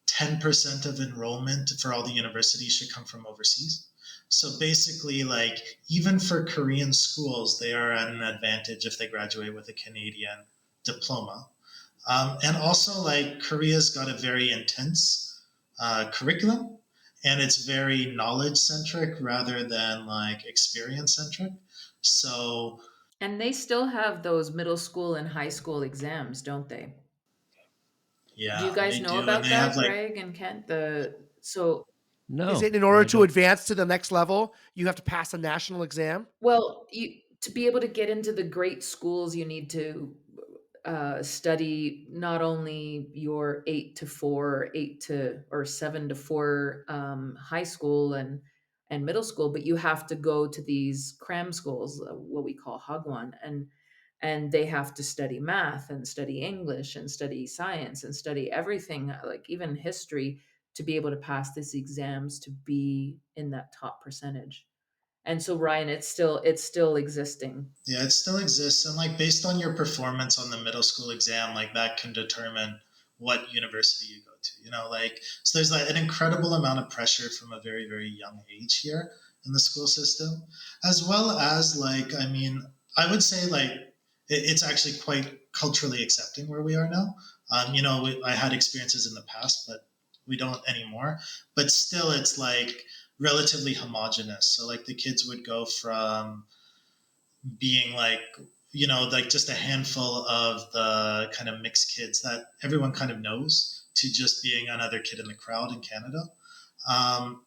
10% of enrollment for all the universities should come from overseas. So basically, like, even for Korean schools, they are at an advantage if they graduate with a Canadian diploma. And also, like, Korea's got a very intense curriculum, and it's very knowledge centric rather than like experience centric. So, And they still have those middle school and high school exams, don't they? yeah, Do you guys they know do. about And they that, have like, Greg and Kent? So No. Is it in order to advance to the next level, you have to pass a national exam? well, to be able to get into the great schools, you need to study not only your 8 to 4, 7 to 4 high school and middle school, but you have to go to these cram schools, what we call Hagwon, and they have to study math and study English and study science and study everything, like even history, to be able to pass these exams to be in that top percentage. And so, Ryan, it's still existing. yeah, it still exists. And like based on your performance on the middle school exam, like that can determine what university you go to, so there's like an incredible amount of pressure from a very, very young age here in the school system, as well as like, I mean, I would say like it's actually quite culturally accepting where we are now. I had experiences in the past, but we don't anymore. But still, it's like relatively homogenous. So like the kids would go from being like like just a handful of the kind of mixed kids that everyone kind of knows, to just being another kid in the crowd in Canada. Um,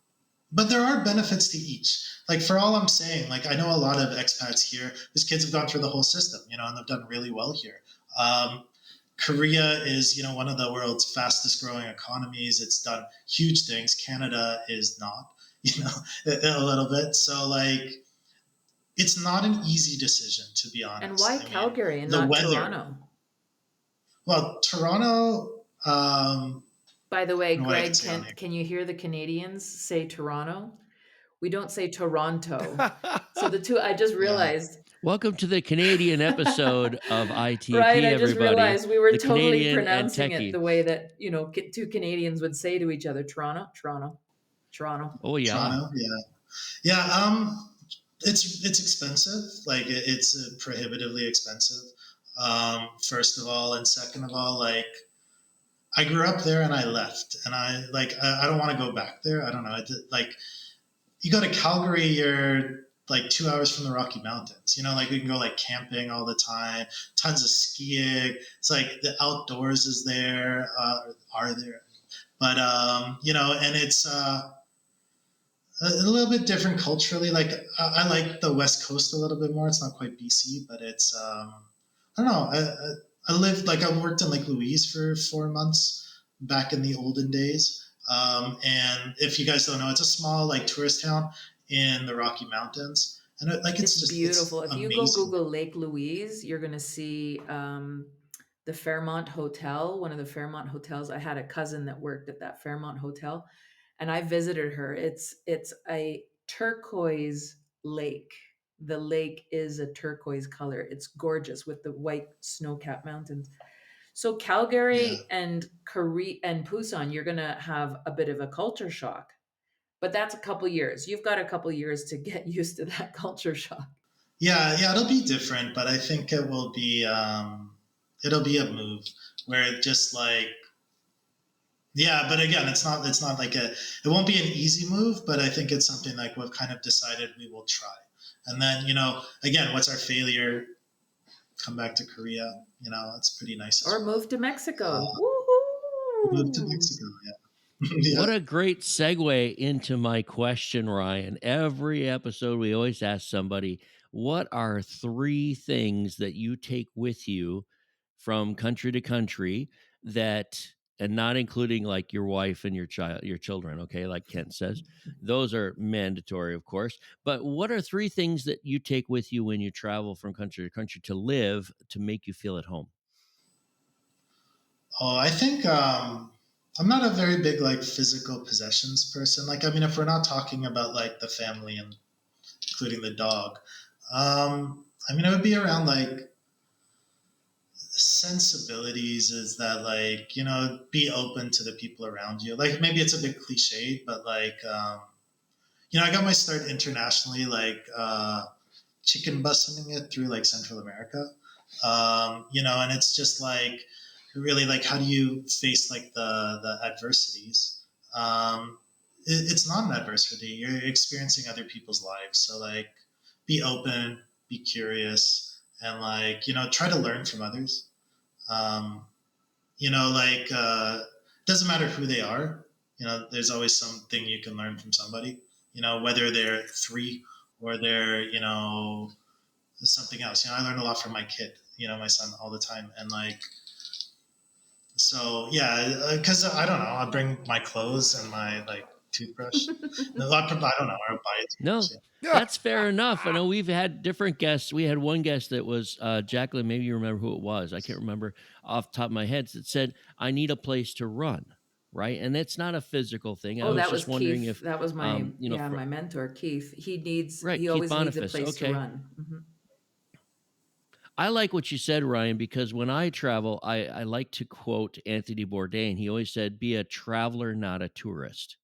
but there are benefits to each. Like, for all I'm saying, like, I know a lot of expats here whose kids have gone through the whole system, and they've done really well here. Korea is, one of the world's fastest growing economies. It's done huge things. Canada is not, a little bit. So, like, it's not an easy decision, to be honest. And why Calgary and the not weather. Toronto? Well, Toronto. By the way, what I Greg, could say on here. can you hear the Canadians say Toronto? We don't say Toronto. So the two, I just realized. Welcome to the Canadian episode of ITP, Right, I just everybody. realized we were The totally Canadian and pronouncing techie. it the way that, two Canadians would say to each other, Toronto. Oh yeah. Toronto, yeah. It's expensive. Like, it's prohibitively expensive. First of all, and second of all, like, I grew up there and I left, and I don't want to go back there. I don't know. Like, you go to Calgary, you're like 2 hours from the Rocky Mountains. Like, we can go like camping all the time, tons of skiing. It's like the outdoors is there, are there, but and it's a little bit different culturally. Like, I like the West Coast a little bit more. It's not quite BC, but it's I don't know. I lived, like, I worked in Lake Louise for 4 months back in the olden days. And if you guys don't know, it's a small, like, tourist town in the Rocky Mountains, and it's just beautiful. It's If you amazing. go Google Lake Louise, you're going to see the Fairmont Hotel, one of the Fairmont hotels. I had a cousin that worked at that Fairmont Hotel, and I visited her. It's a turquoise lake. The lake is a turquoise color. It's gorgeous with the white snow-capped mountains. So Calgary and Korea and Busan, you're going to have a bit of a culture shock. But that's a couple years. You've got a couple years to get used to that culture shock. Yeah, it'll be different, but I think it'll be a move where it just, like, yeah, but again, it's not like it won't be an easy move, but I think it's something like we've kind of decided we will try. And then, again, what's our failure? Come back to Korea. It's pretty nice. Or move to Mexico. Move to Mexico, yeah. Yeah. What a great segue into my question, Ryan. Every episode, we always ask somebody, what are 3 things that you take with you from country to country that, and not including like your wife and your children, okay, like Kent says, those are mandatory, of course. But what are 3 things that you take with you when you travel from country to country to live to make you feel at home? Oh, I think I'm not a very big, like, physical possessions person. Like, I mean, if we're not talking about, like, the family and including the dog, I mean, it would be around, like, sensibilities. Is that, like, be open to the people around you. Like, maybe it's a bit cliche, but, like, I got my start internationally, like, chicken busting it through, like, Central America. And it's just like, really, like, how do you face, like, the adversities? It's not an adversity. You're experiencing other people's lives. So, like, be open, be curious, and, like, try to learn from others. Um, like, doesn't matter who they are. There's always something you can learn from somebody. Whether they're 3 or they're, something else. I learn a lot from my kid, my son, all the time. And, like, so yeah, because I don't know, I bring my clothes and my, like, toothbrush. I don't know, or buy a No, toothbrush. that's fair enough. I know we've had different guests. We had one guest that was Jacqueline. Maybe you remember who it was. I can't remember off the top of my head. That said, "I need a place to run." Right, and it's not a physical thing. I was that just was wondering Keith. if That was my for, my mentor, Keith. right, He Keith always needs a Boniface. place to Okay. run. Mm-hmm. I like what you said, Ryan, because when I travel, I like to quote Anthony Bourdain. He always said, "Be a traveler, not a tourist."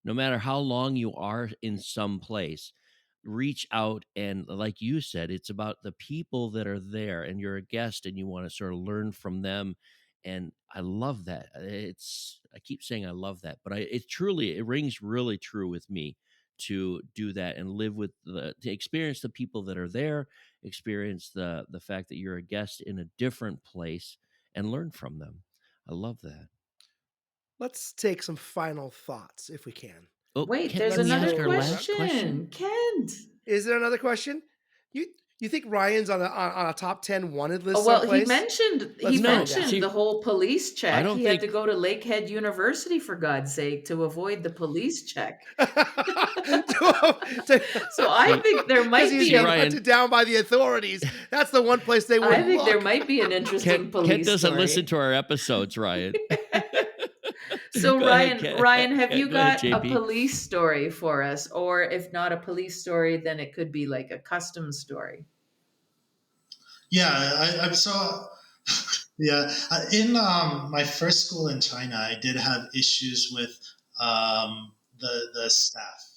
No matter how long you are in some place, reach out, and like you said, it's about the people that are there, and you're a guest and you want to sort of learn from them. And I love that. I keep saying I love that, but it rings really true with me to do that and live with to experience the people that are there, experience the fact that you're a guest in a different place, and learn from them. I love that. Let's take some final thoughts if we can. Oh, Wait, can there's we Let's ask another our go last around. question? question. Kent. Is there another question? You think Ryan's on a top 10 wanted list Oh, well, he someplace? mentioned Let's find out. See, the whole police I check. don't He had to think go to Lakehead University, for God's sake, to avoid the police check. So I See- think there Because might he's be being a, Ryan- hunted down by the authorities. That's the one place they I wouldn't think there look. might be an interesting Kent police doesn't story. listen to our episodes, Ryan. So Go ahead, Ryan, have Ken. you Go ahead, got a JP. police story for us? Or if not a police story, then it could be like a custom story. Yeah, I'm so yeah. In my first school in China, I did have issues with the staff.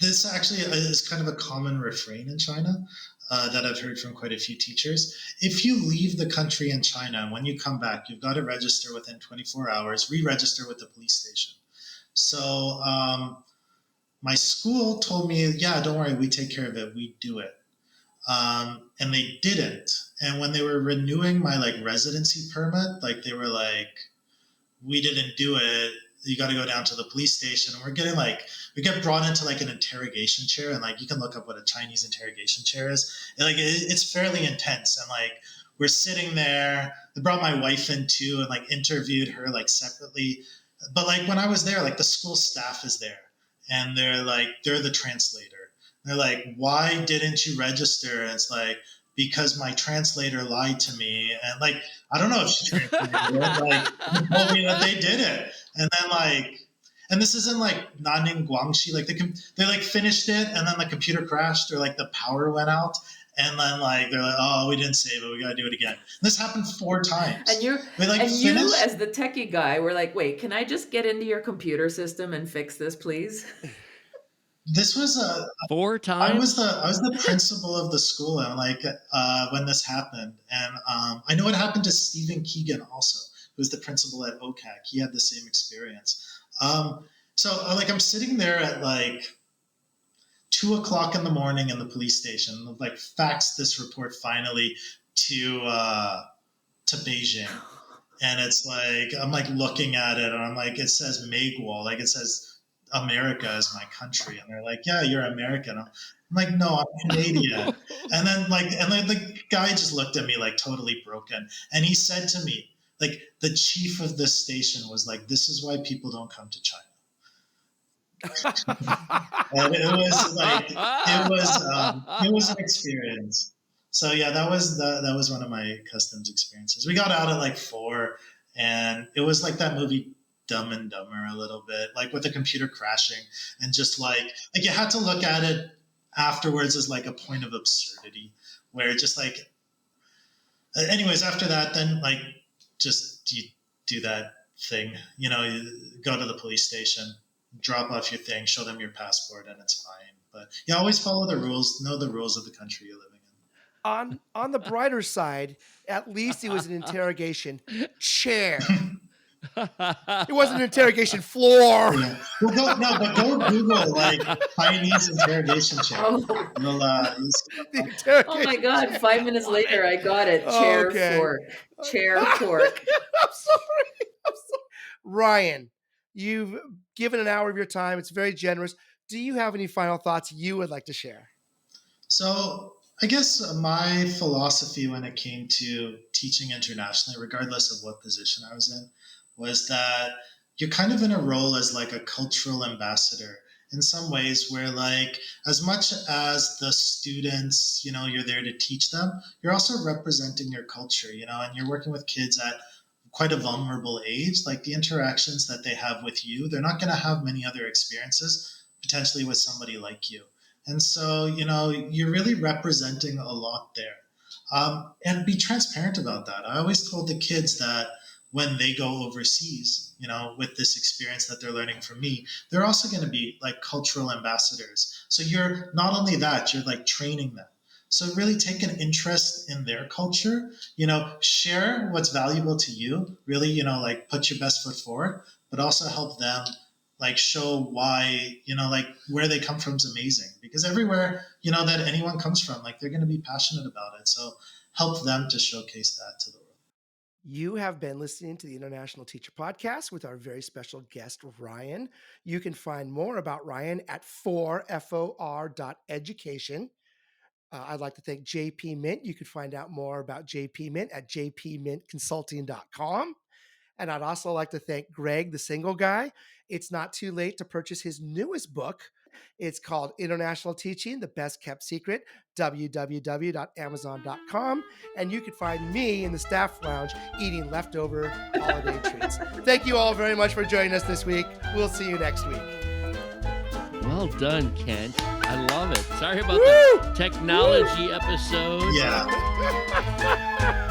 This actually is kind of a common refrain in China that I've heard from quite a few teachers. If you leave the country in China and when you come back, you've got to register within 24 hours, re-register with the police station. So my school told me, yeah, don't worry, we take care of it, we do it. And they didn't. And when they were renewing my residency permit, they were like, we didn't do it. You got to go down to the police station. And we're getting we get brought into an interrogation chair, and you can look up what a Chinese interrogation chair is. And it's fairly intense. And we're sitting there. They brought my wife in too, and interviewed her separately. But when I was there, the school staff is there, and they're the translator. They're like, why didn't you register? And it's because my translator lied to me. And I don't know if she translated it. They told me that they did it. And then and this isn't Nanning Guangxi. They finished it, and then the computer crashed, or the power went out. And then they're like, oh, we didn't save it. We got to do it again. And this happened 4 times. And you as the techie guy were like, wait, can I just get into your computer system and fix this, please? This was 4 times. I was the principal of the school, and when this happened, and I know it happened to Stephen Keegan also, who was the principal at OCAC. He had the same experience. So I'm sitting there at 2:00 in the morning in the police station, faxed this report finally to Beijing, and it's I'm looking at it, and I'm it says Meiguo, it says America is my country, and they're like, yeah, you're American. I'm like, no, I'm Canadian. And then the guy just looked at me totally broken, and he said to me, the chief of this station was this is why people don't come to China. And it was an experience. So yeah, that was one of my customs experiences. We got out at 4, and it was that movie Dumb and Dumber a little bit, with the computer crashing, and just you had to look at it afterwards as a point of absurdity, where just anyways, after that, then just you do that thing, you go to the police station, drop off your thing, show them your passport, and it's fine. But you always follow the rules, know the rules of the country you're living in. On the brighter side, at least it was an interrogation chair. It wasn't an interrogation floor. Yeah. Well, but go Google Chinese interrogation chair. Oh. Oh my God! 5 minutes later, I got it. Chair fork. Chair fork. I'm sorry. Ryan, you've given an hour of your time. It's very generous. Do you have any final thoughts you would like to share? So I guess my philosophy when it came to teaching internationally, regardless of what position I was in, was that you're kind of in a role as a cultural ambassador in some ways, where as much as the students, you're there to teach them, you're also representing your culture, and you're working with kids at quite a vulnerable age. The interactions that they have with you, they're not going to have many other experiences potentially with somebody like you. And so, you're really representing a lot there. And be transparent about that. I always told the kids that when they go overseas, with this experience that they're learning from me, they're also going to be cultural ambassadors. So you're not only that, you're training them. So really take an interest in their culture, share what's valuable to you, really, put your best foot forward, but also help them like show why, like where they come from is amazing, because everywhere, that anyone comes from, like they're going to be passionate about it. So help them to showcase that to the world. You have been listening to the International Teacher Podcast with our very special guest, Ryan. You can find more about Ryan at for.education. I'd like to thank JP Mint. You can find out more about JP Mint at jpmintconsulting.com. And I'd also like to thank Greg, the single guy. It's not too late to purchase his newest book. It's called International Teaching, The Best Kept Secret, www.amazon.com. And you can find me in the staff lounge eating leftover holiday treats. Thank you all very much for joining us this week. We'll see you next week. Well done, Kent. I love it. Sorry about the technology episode. Yeah.